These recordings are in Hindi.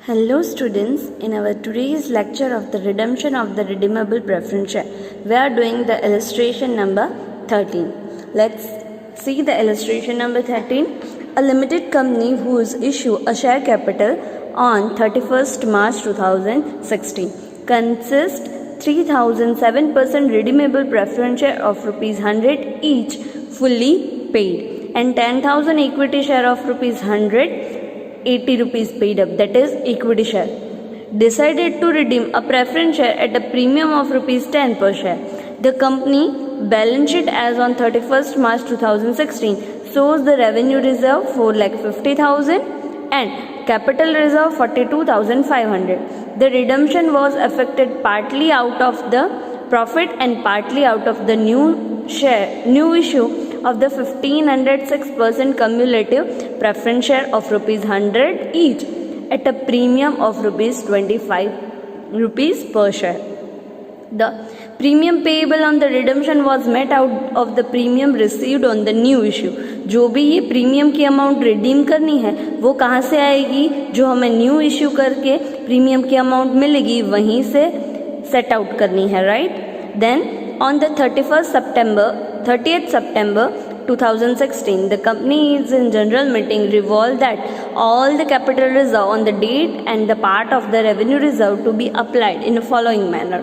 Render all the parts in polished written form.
Hello students, in our today's lecture of the redemption of the redeemable preference share, we are doing the illustration number 13. Let's see the illustration number 13. A limited company whose issue a share capital on 31st March 2016 consists 3007% redeemable preference share of rupees 100 each fully paid and 10,000 equity share of rupees 100 80 rupees paid up, that is equity share, decided to redeem a preference share at a premium of rupees 10 per share. The company balance sheet as on 31st March 2016 shows the revenue reserve 4,50,000 and capital reserve 42,500. The redemption was effected partly out of the profit and partly out of the new issue of the 1506% cumulative preference share of rupees 100 each at a premium of rupees 25 rupees per share. The premium payable on the redemption was met out of the premium received on the new issue. जो भी ये प्रीमियम की अमाउंट रिडीम करनी है वो कहाँ से आएगी? जो हमें न्यू इश्यू करके प्रीमियम की अमाउंट मिलेगी वहीं से सेट आउट करनी है, right? Then on the 30th September 2016, the company is in general meeting resolved that all the capital reserve on the date and the part of the revenue reserve to be applied in the following manner.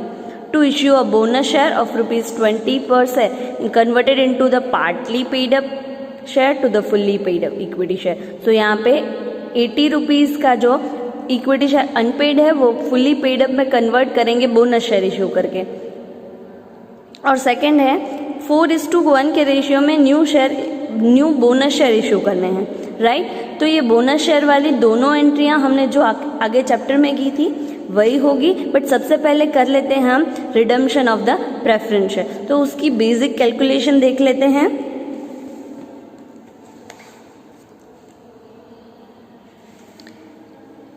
To issue a bonus share of rupees 20 per share and converted into the partly paid up share to the fully paid up equity share. So यहाँ पे 80 रुपीज़ का जो इक्विटी शेयर अनपेड है वो फुली पेड अप में कन्वर्ट करेंगे बोनस शेयर इशू करके. और सेकंड है 4:1 के रेशियो में न्यू बोनस शेयर इशू करने हैं, राइट? तो ये बोनस शेयर वाली दोनों एंट्रियां हमने जो आगे चैप्टर में की थी वही होगी, बट सबसे पहले कर लेते हैं हम redemption of the preference share. तो उसकी बेसिक कैलकुलेशन देख लेते हैं.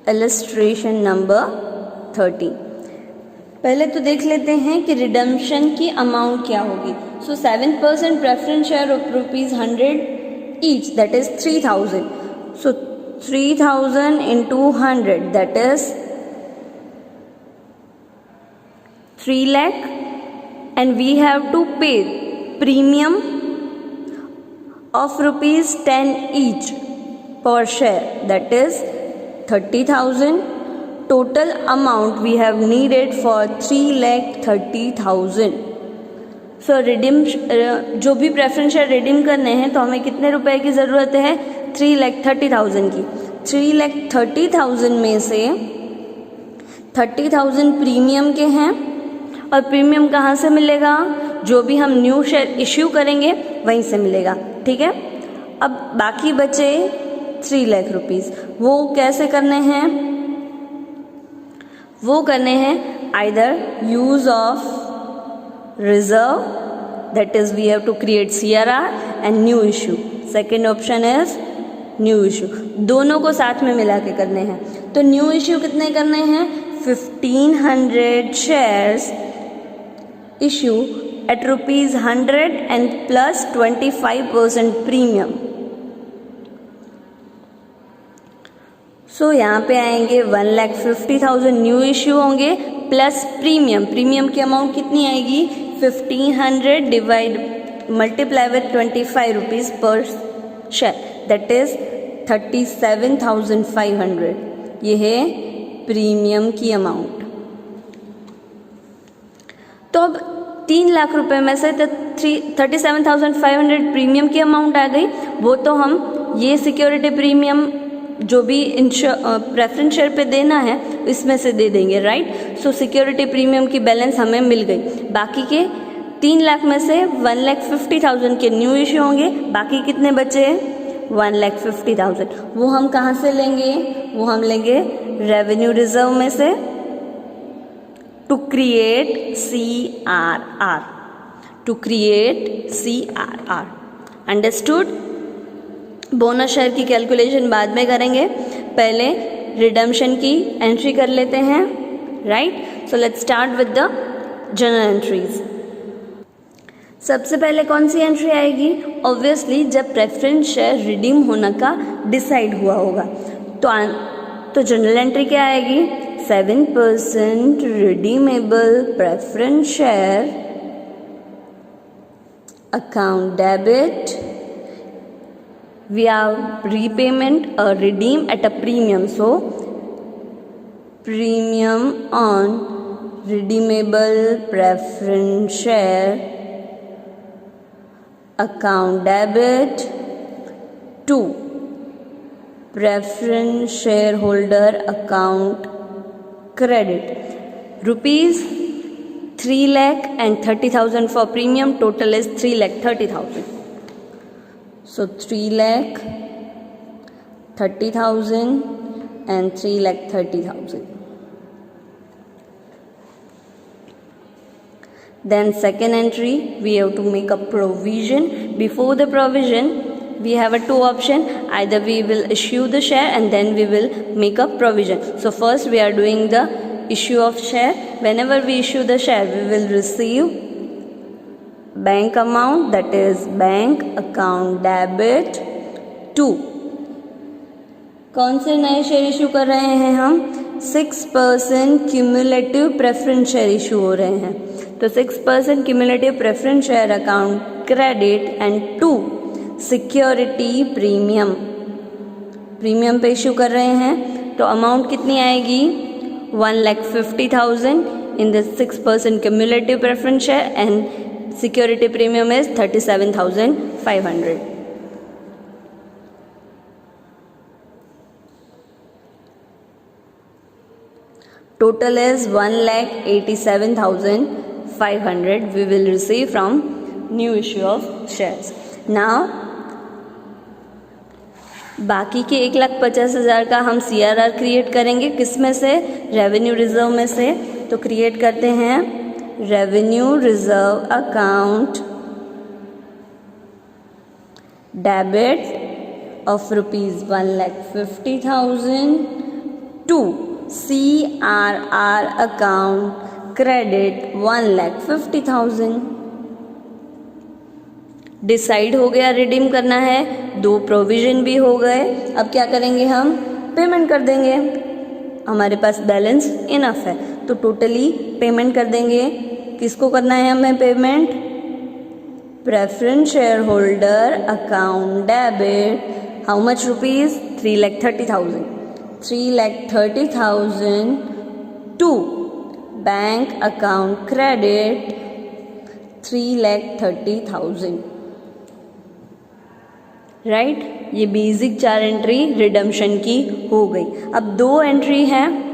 Illustration number 13. पहले तो देख लेते हैं कि रिडम्पशन की अमाउंट क्या होगी. सो 7% preference share of rupees 100 each, that is 3000. So 3000 into 100, that is 3 lakh, and we have to pay premium of rupees 10 each per share, that is 30,000. Total amount we have needed for 3,30,000. सो जो भी प्रेफरेंस शेयर रिडीम करने हैं तो हमें कितने रुपए की ज़रूरत है? 3,30,000 की. 3,30,000 में से 30,000 प्रीमियम के हैं और प्रीमियम कहाँ से मिलेगा? जो भी हम न्यू शेयर इश्यू करेंगे वहीं से मिलेगा, ठीक है? अब बाकी बचे 3 लाख रुपीज़. वो कैसे करने हैं? वो करने हैं either use of reserve, that is we have to create CRR and new issue. Second option is new issue. दोनों को साथ में मिला के करने हैं. तो न्यू इशू कितने करने हैं? 1500 शेयर्स इशू एट रुपीज 100 एंड प्लस 25% प्रीमियम. सो यहाँ पे आएंगे 1,50,000 न्यू इश्यू होंगे प्लस प्रीमियम की अमाउंट कितनी आएगी? 1500 मल्टीप्लाई विथ 25 रुपीज़ पर शेयर, दैट इज 37,500. ये है प्रीमियम की अमाउंट. तो अब 3 लाख रुपए में से 37,500 प्रीमियम की अमाउंट आ गई. वो तो हम ये सिक्योरिटी प्रीमियम जो भी प्रेफरेंस शेयर पे देना है इसमें से दे देंगे, राइट? सो सिक्योरिटी प्रीमियम की बैलेंस हमें मिल गई. बाकी के 3 लाख में से 1,50,000 के न्यू इश्यू होंगे. बाकी कितने बचे? 1,50,000. वो हम कहाँ से लेंगे? वो हम लेंगे रेवेन्यू रिजर्व में से to create CRR. Understood? Bonus share की कैलकुलेशन बाद में करेंगे, पहले रिडम्पशन की एंट्री कर लेते हैं, right? So let's start with the general entries. सबसे पहले कौन सी एंट्री आएगी? ऑब्वियसली जब प्रेफरेंस शेयर रिडीम होने का डिसाइड हुआ होगा तो जनरल एंट्री क्या आएगी, 7% redeemable preference share account debit, we have repayment redeem at a premium, so premium on redeemable preference share account debit to preference shareholder account credit, rupees 3,30,000 for premium, total is 3,30,000. So 3,30,000 and 3,30,000. Then second entry, we have to make a provision. Before the provision, we have a two option. Either we will issue the share and then we will make a provision. So first we are doing the issue of share. Whenever we issue the share, we will receive bank amount, that is bank account debit to, कौन से नए शेयर इशू कर रहे हैं हम, 6% क्यूमुलेटिव प्रेफरेंस शेयर इशू हो रहे हैं, तो 6% cumulative preference share account credit and to security premium, premium पे इशू कर रहे हैं, तो अमाउंट कितनी आएगी, 1,50,000 in the 6% cumulative preference share and security premium is 37,500. Total is 1,87,500 we will receive from new issue of shares. Now बाकी के 1,50,000 का हम CRR क्रिएट करेंगे, किस में से, रेवेन्यू रिजर्व में से, तो क्रिएट करते हैं revenue reserve account debit of rupees 1,50,000 to CRR account credit 1,50,000. Decide हो गया रिडीम करना है, दो प्रोविजन भी हो गए. अब क्या करेंगे, हम पेमेंट कर देंगे, हमारे पास बैलेंस इनफ है तो टोटली पेमेंट कर देंगे. किसको करना है हमें payment, preference share holder account debit, how much rupees, 3,30,000, 3,30,000 to bank account credit 3,30,000. Right, ये बेसिक 4 एंट्री रिडम्पशन की हो गई. अब 2 एंट्री हैं,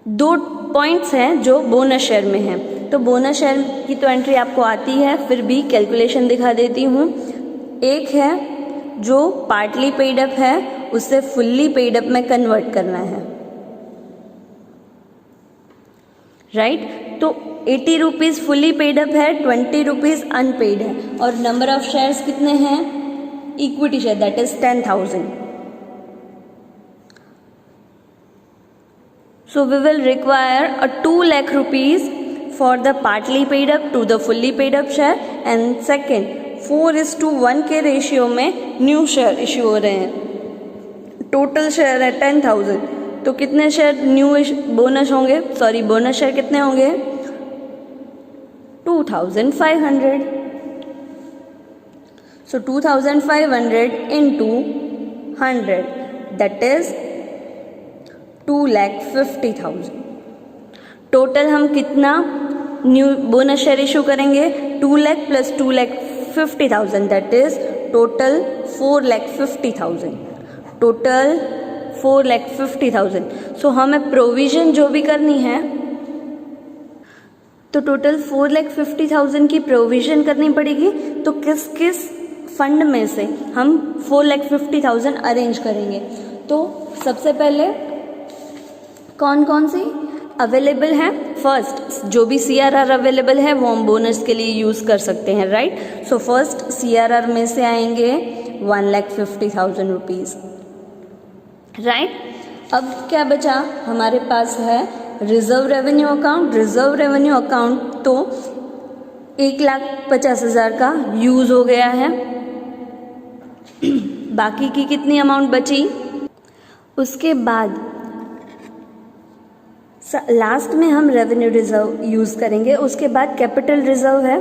2 पॉइंट्स हैं जो बोनस शेयर में हैं. तो बोनस शेयर की तो एंट्री आपको आती है, फिर भी कैलकुलेशन दिखा देती हूँ. एक है जो पार्टली पेड अप है, उसे फुल्ली पेड अप में कन्वर्ट करना है. राइट, तो 80 रुपीज़ फुल्ली पेड अप है, 20 रुपीज़ अनपेड है, और नंबर ऑफ शेयर्स कितने हैं, equity share that is 10,000. So we will require a 2 lakh rupees for the partly paid up to the fully paid up share, and second 4:1 के रेशियो में न्यू शेयर इशू हो रहे हैं. टोटल शेयर है 10,000, तो कितने शेयर न्यू बोनस होंगे, सॉरी बोनस शेयर कितने होंगे, 2,500. So 2,500 into 100 that is 2,50,000. Total हम कितना न्यू बोनस शेयर इशू करेंगे, 2 lakh plus 2,50,000 that is total 4,50,000. Total 4,50,000. सो हमें प्रोविजन जो भी करनी है, तो टोटल 4,50,000 की प्रोविजन करनी पड़ेगी. तो किस किस फंड में से हम 4,50,000 अरेंज करेंगे. तो सबसे पहले कौन कौन सी अवेलेबल है, फर्स्ट जो भी CRR अवेलेबल है वो हम बोनस के लिए यूज़ कर सकते हैं. राइट, सो फर्स्ट CRR में से आएंगे 1,50,000 रुपीज़. राइट, अब क्या बचा हमारे पास है reserve revenue account. Reserve revenue account तो 1,50,000 का यूज़ हो गया है. बाकी की कितनी अमाउंट बची, उसके बाद लास्ट में हम रेवेन्यू रिजर्व यूज़ करेंगे। उसके बाद कैपिटल रिजर्व है,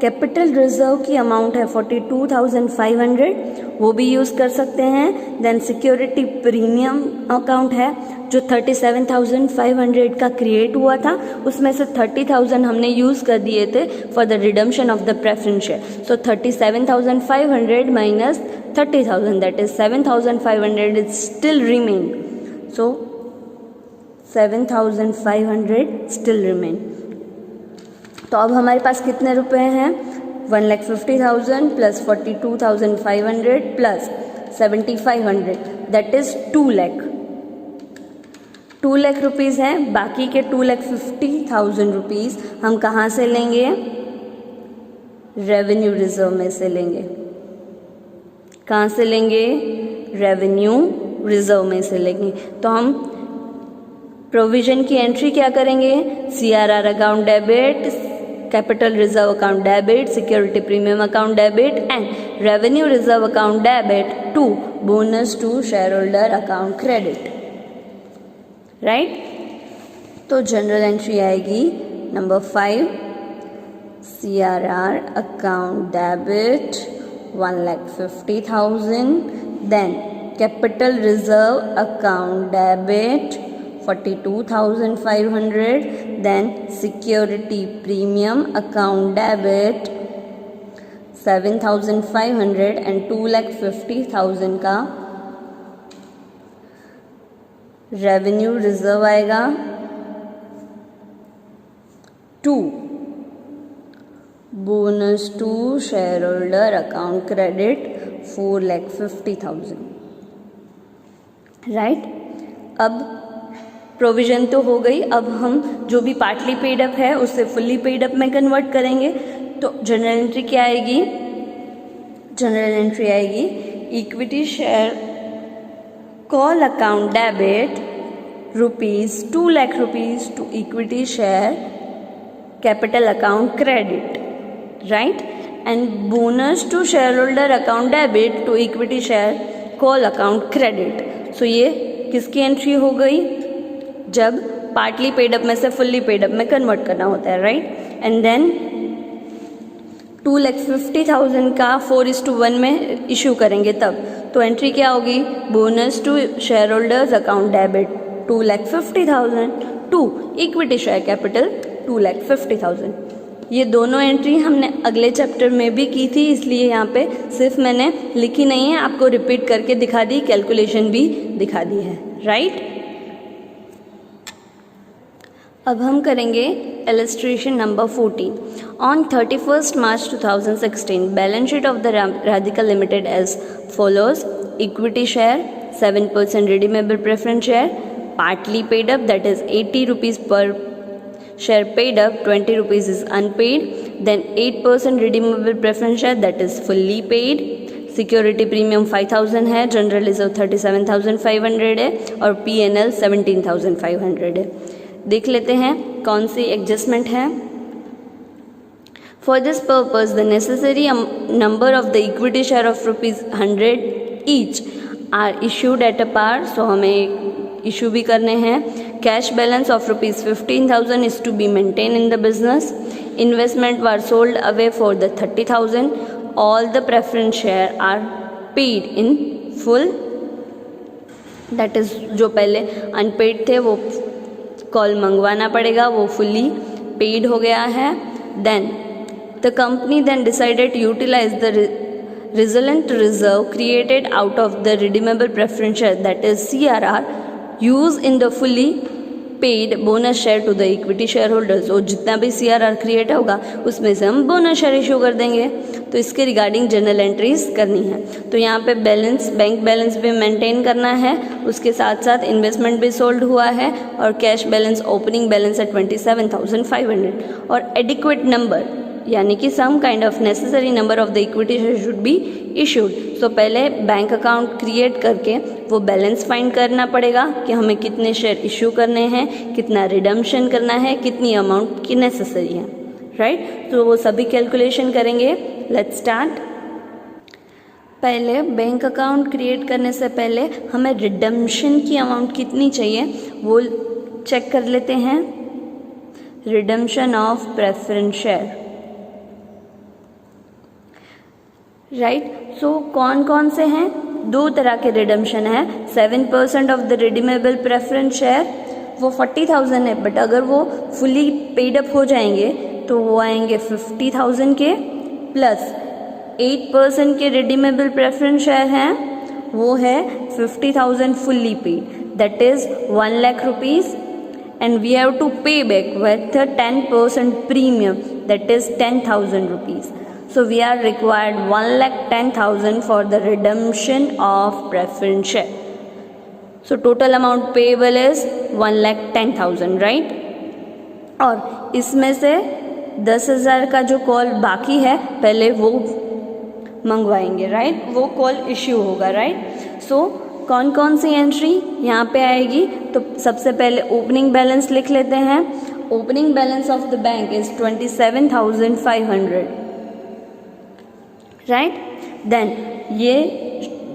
कैपिटल रिजर्व की अमाउंट है 42,500, वो भी यूज़ कर सकते हैं। देन सिक्योरिटी प्रीमियम अकाउंट है जो 37,500 का क्रिएट हुआ था, उसमें से 30,000 हमने यूज़ कर दिए थे for the redemption of the preference share. So 37,500 minus 30,000 that is 7,500 is still remain. So 7,500 still remain. तो अब हमारे पास कितने रुपए हैं? 1,50,000 plus 42,500 plus 7,500 that is 2 lakh. 2 lakh rupees हैं। बाकी के 2,50,000 रुपीज़ हम कहाँ से लेंगे? रेवेन्यू रिजर्व में से लेंगे। कहाँ से लेंगे? रेवेन्यू रिजर्व में से लेंगे। तो हम प्रोविजन की एंट्री क्या करेंगे? CRR account debit, capital reserve account debit, security premium account debit and revenue reserve account debit to bonus to share holder account credit, right. तो जनरल एंट्री आएगी number 5, CRR account debit 1,50,000, then capital reserve account debit 42,500, then security premium account debit 7,500 and 2,50,000 का रेवेन्यू रिजर्व आएगा। 2 bonus to share holder account credit 4,50,000, right. अब प्रोविज़न तो हो गई, अब हम जो भी पार्टली पेड अप है उससे फुल्ली पेड अप में कन्वर्ट करेंगे। तो जनरल एंट्री क्या आएगी? जनरल एंट्री आएगी equity share call account debit ₹2 lakh to equity share capital account credit, right, and bonus to share holder account debit to equity share call account credit. So ये किसकी एंट्री हो गई? जब पार्टली पेड अप में से फुल्ली पेड अप में कन्वर्ट करना होता है, राइट। एंड देन 2,50,000 का 4:1 में इशू करेंगे तब, तो एंट्री क्या होगी? Bonus to share holders account debit 2,50,000 to equity share capital 2,50,000। ये दोनों एंट्री हमने अगले चैप्टर में भी की थी, इसलिए यहाँ पे सिर्फ मैंने लिखी नहीं है, आपको रिपीट करके दिखा दी, कैलकुलेशन भी दिखा दी है, राइट। अब हम करेंगे illustration number 14। On 31st March 2016 balance sheet of the Radhika limited as follows: equity share 7% redeemable preference share, partly paid up that is 80 rupees per share paid up, 20 rupees is unpaid, then 8% redeemable preference share that is fully paid, security premium 5,000 है, जनरल रिजर्व 37,500 है और PNL 17,500 है। देख लेते हैं कौन सी एडजस्टमेंट है। For this purpose the necessary number of the equity share of ₹100 each are issued at a par, so हमें इशू भी करने हैं। Cash balance of ₹15,000 is to be maintain in the business. Investment were sold away for the 30,000। All the preference share are paid in full, that is जो पहले अनपेड थे वो कॉल मंगवाना पड़ेगा, वो फुली पेड हो गया है। Then the company then decided to utilize the resultant reserve created out of the redeemable preference share that is CRR use in the fully paid bonus share to the equity share holders. और जितना भी CRR क्रिएट होगा उसमें से हम बोनस शेयर इशू कर देंगे। तो इसके रिगार्डिंग जनरल एंट्रीज करनी है। तो यहाँ पे बैलेंस, बैंक बैलेंस भी मेंटेन करना है, उसके साथ साथ इन्वेस्टमेंट भी सोल्ड हुआ है और कैश बैलेंस, ओपनिंग बैलेंस है 27,500 और एडिक्वेट नंबर यानी कि some kind of necessary number of the equity share should be issued. So पहले बैंक अकाउंट क्रिएट करके वो बैलेंस फाइंड करना पड़ेगा कि हमें कितने शेयर इशू करने हैं, कितना रिडम्पशन करना है, कितनी अमाउंट की नेसेसरी है, राइट। तो वो सभी कैलकुलेशन करेंगे। Let's start. पहले बैंक अकाउंट क्रिएट करने से पहले हमें रिडम्पशन की अमाउंट कितनी चाहिए वो चेक कर लेते हैं। Redemption of preference share, right. So कौन कौन से हैं? दो तरह के रिडम्पशन है। 7% of the redeemable preference share वो 40,000 है, बट अगर वो फुली पेड अप हो जाएंगे तो वो आएंगे 50,000 के, प्लस 8% के रिडीमेबल प्रेफरेंस शेयर हैं वो है 50,000 fully paid, that is 1 lakh rupees, and we have to pay back with a 10% premium, that is 10,000 rupees. So we are required 1,10,000 for the redemption of preference share. So total amount payable is 1,10,000, right? और इसमें से 10,000 का जो कॉल बाकी है पहले वो मंगवाएंगे, राइट? वो कॉल इश्यू होगा, राइट? सो कौन कौन सी एंट्री यहाँ पे आएगी? तो सबसे पहले ओपनिंग बैलेंस लिख लेते हैं। Opening balance of the bank is 27,500, right. Then ये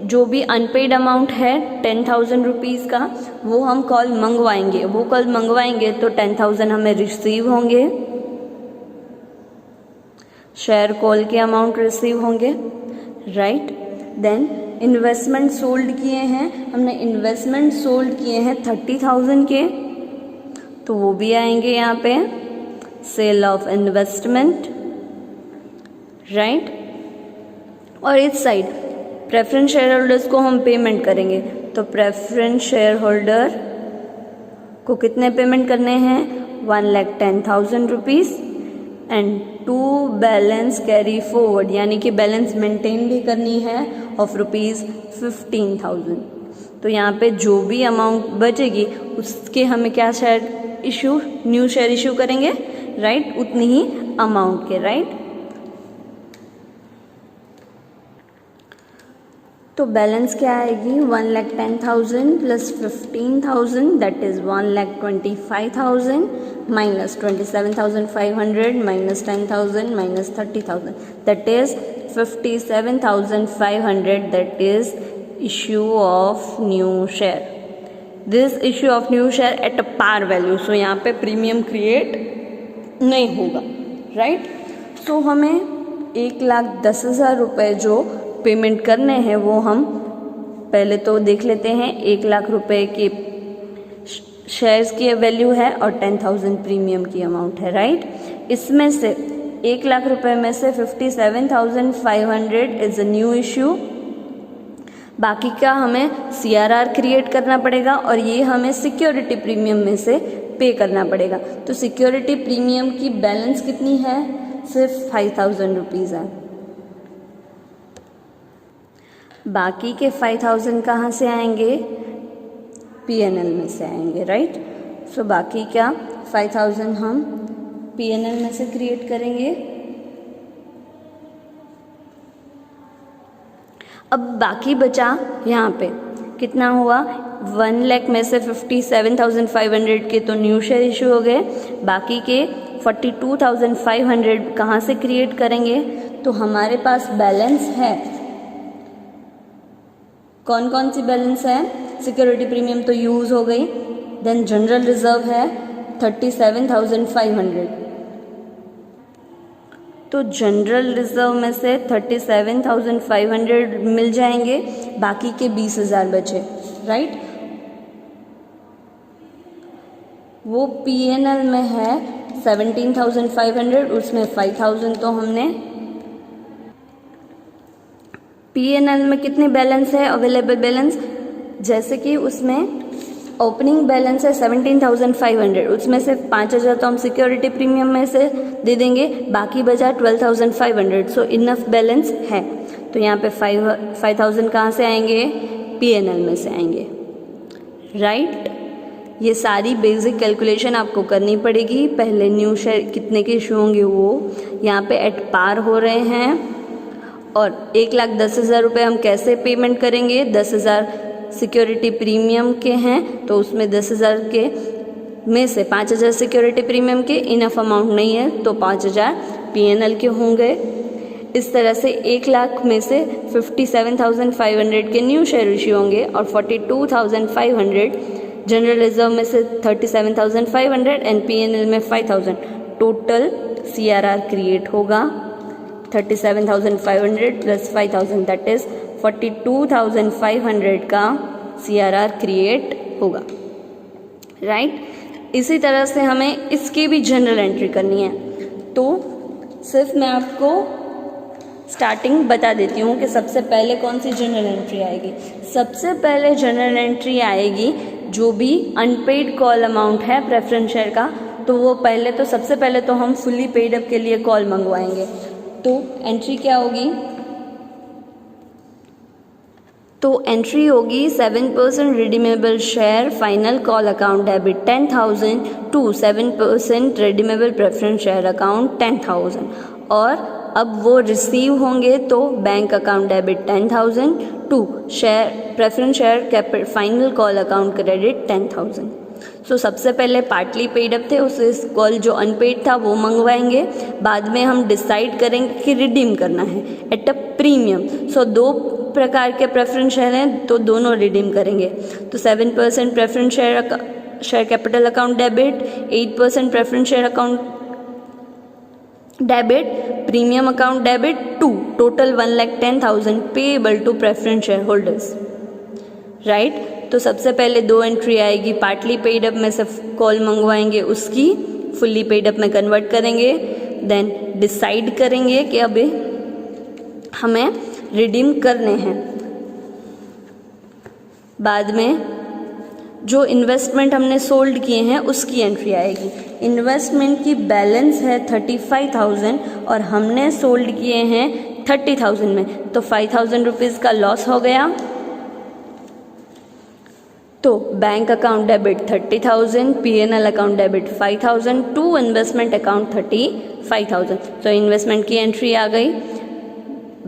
जो भी अनपेड अमाउंट है 10,000 रुपीज़ का वो हम कॉल मंगवाएंगे। वो कॉल मंगवाएंगे तो 10,000 हमें रिसीव होंगे, शेयर कॉल के अमाउंट रिसीव होंगे, राइट। देन इन्वेस्टमेंट सोल्ड किए हैं, हमने इन्वेस्टमेंट सोल्ड किए हैं 30,000 के, तो वो भी आएंगे यहाँ पे सेल ऑफ इन्वेस्टमेंट, राइट। और इस साइड प्रेफरेंस शेयर होल्डर्स को हम पेमेंट करेंगे, तो प्रेफरेंस शेयर होल्डर को कितने पेमेंट करने हैं? 1,10,000 rupees and 2 balance carry forward, यानी कि बैलेंस मेंटेन भी करनी है ऑफ ₹15,000। तो यहाँ पे जो भी अमाउंट बचेगी उसके हमें क्या share issue, new share issue करेंगे, राइट, उतनी ही अमाउंट के, राइट। तो बैलेंस क्या आएगी? 1,10,000 plus 15,000 that is 1,25,000 minus 27,500 minus 10,000 minus 30,000 that is 57,500, that is issue of new share. This issue of new share at a par value. So यहाँ पे प्रीमियम क्रिएट नहीं होगा, राइट। सो हमें 1,10,000 रुपये जो पेमेंट करने हैं वो हम पहले तो देख लेते हैं। 1 लाख रुपए के शेयर्स की वैल्यू है और 10,000 प्रीमियम की अमाउंट है, राइट। इसमें से 1 लाख रुपए में से 57,500 इज अ न्यू इश्यू, बाकी का हमें CRR क्रिएट करना पड़ेगा और ये हमें सिक्योरिटी प्रीमियम में से पे करना पड़ेगा। तो सिक्योरिटी प्रीमियम की बैलेंस कितनी है? सिर्फ 5,000 रुपीज़ है। बाकी के 5,000 कहाँ से आएंगे? PNL में से आएंगे, राइट। सो बाकी का 5,000 हम PNL में से क्रिएट करेंगे। अब बाकी बचा यहाँ पे कितना हुआ? 1 लाख में से 57,500 के तो न्यू शेयर इशू हो गए, बाकी के 42,500 कहाँ से क्रिएट करेंगे? तो हमारे पास बैलेंस है, कौन कौन सी बैलेंस है? सिक्योरिटी प्रीमियम तो यूज़ हो गई, देन जनरल रिजर्व है 37,500, तो जनरल रिजर्व में से 37,500 मिल जाएंगे, बाकी के 20,000 बचे, राइट। वो PNL में है 17,500, उसमें 5,000 तो हमने PNL में कितने बैलेंस है अवेलेबल बैलेंस? जैसे कि उसमें ओपनिंग बैलेंस है 17,500, उसमें से 5,000 तो हम सिक्योरिटी प्रीमियम में से दे देंगे, बाकी बचा 12,500, सो इनफ बैलेंस है। तो यहाँ पे 5,000 कहाँ से आएंगे? PNL में से आएंगे, राइट। ये सारी बेसिक कैलकुलेशन आपको करनी पड़ेगी। पहले न्यू शेयर कितने के इशू होंगे वो यहाँ पे एट पार हो रहे हैं, और 1,10,000 रुपये हम कैसे पेमेंट करेंगे? 10,000 सिक्योरिटी प्रीमियम के हैं, तो उसमें 10,000 के में से 5,000 सिक्योरिटी प्रीमियम के इनफ अमाउंट नहीं है, तो 5,000 PNL के होंगे। इस तरह से 1 लाख में से 57,500 के न्यू शेयर इश्यू होंगे और 42,500 जनरल रिजर्व में से 37,500 एंड PNL में 5,000, टोटल CRR क्रिएट होगा 37,500 प्लस 5,000 दैट इज 42,500 का CRR क्रिएट होगा, राइट। इसी तरह से हमें इसकी भी जनरल एंट्री करनी है। तो सिर्फ मैं आपको स्टार्टिंग बता देती हूँ कि सबसे पहले कौन सी जनरल एंट्री आएगी। सबसे पहले जनरल एंट्री आएगी जो भी अनपेड कॉल अमाउंट है प्रेफरेंस शेयर का, तो वो सबसे पहले तो हम फुल्ली पेड अप के लिए कॉल मंगवाएंगे। तो एंट्री क्या होगी? तो एंट्री होगी 7% redeemable share final call account debit 10,000 to 7% redeemable preference share account 10,000, और अब वो रिसीव होंगे तो bank account debit 10,000 to preference share final call account credit 10,000। So सबसे पहले पार्टली पेड अप थे, उस कॉल जो अनपेड था वो मंगवाएंगे, बाद में हम डिसाइड करेंगे कि रिडीम करना है एट अ प्रीमियम। सो 2 प्रकार के प्रेफरेंस शेयर हैं तो दोनों रिडीम करेंगे। तो 7% preference share capital account debit, 8% preference share account debit, premium account debit 2, total 1,10,000 payable to preference share holders, right. तो सबसे पहले 2 एंट्री आएगी, पार्टली पेड अप में से कॉल मंगवाएंगे, उसकी फुल्ली पेड अप में कन्वर्ट करेंगे, देन डिसाइड करेंगे कि अभी हमें रिडीम करने हैं। बाद में जो इन्वेस्टमेंट हमने सोल्ड किए हैं उसकी एंट्री आएगी। इन्वेस्टमेंट की बैलेंस है 35,000 और हमने सोल्ड किए हैं 30,000 में, तो 5,000 रुपीज़ का लॉस हो गया। तो bank account debit 30,000, PNL account debit 5,000 to investment account 35,000। तो इन्वेस्टमेंट की एंट्री आ गई।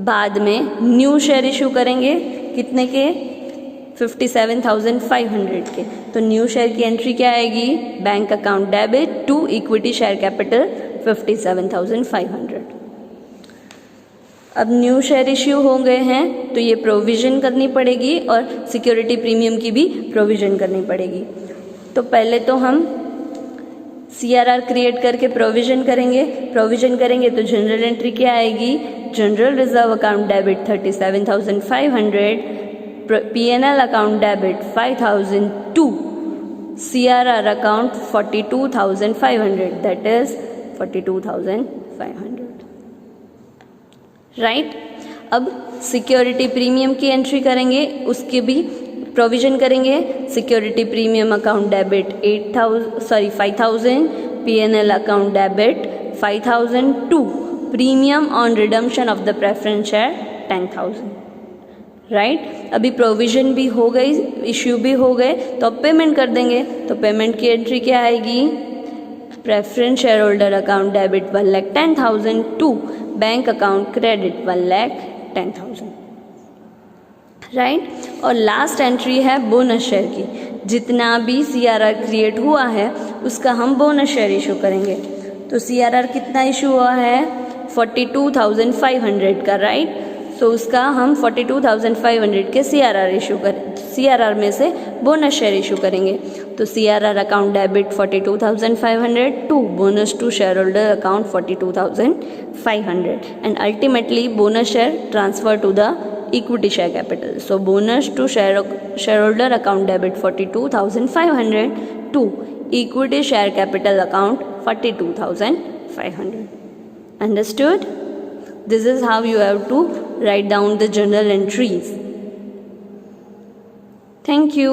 बाद में न्यू शेयर इशू करेंगे, कितने के? 57,500 के। तो न्यू शेयर की एंट्री क्या आएगी? Bank account debit to equity share capital 57,500। अब न्यू शेयर इश्यू हो गए हैं तो ये प्रोविज़न करनी पड़ेगी और सिक्योरिटी प्रीमियम की भी प्रोविज़न करनी पड़ेगी। तो पहले तो हम CRR क्रिएट करके प्रोविज़न करेंगे तो जनरल एंट्री क्या आएगी? General reserve account debit 37,500, PNL account debit 5,000 to CRR account 42,500 that is 42,500, right. अब सिक्योरिटी प्रीमियम की एंट्री करेंगे, उसके भी प्रोविज़न करेंगे। Security premium account debit 5,000, PNL account debit 5,000 to premium on redemption of the preference share 10,000, right. अभी प्रोविज़न भी हो गई, इश्यू भी हो गए, तो अब पेमेंट कर देंगे। तो पेमेंट की एंट्री क्या आएगी? Preference share holder account debit 1,10,000 to bank account credit 1,10,000, right. और लास्ट एंट्री है बोनस शेयर की। जितना भी CRR क्रिएट हुआ है उसका हम बोनस शेयर इशू करेंगे। तो CRR कितना इशू हुआ है? 42,500 का, राइट। तो उसका हम 42,500 के CRR में से बोनस शेयर इशू करेंगे। तो CRR account debit 42,500 to bonus to share holder account 42,500 and ultimately bonus share transfer to the equity share capital. So bonus to share holder account debit 42,500 to equity share capital account 42,500. Understood? This is how you have to write down the journal entries. Thank you.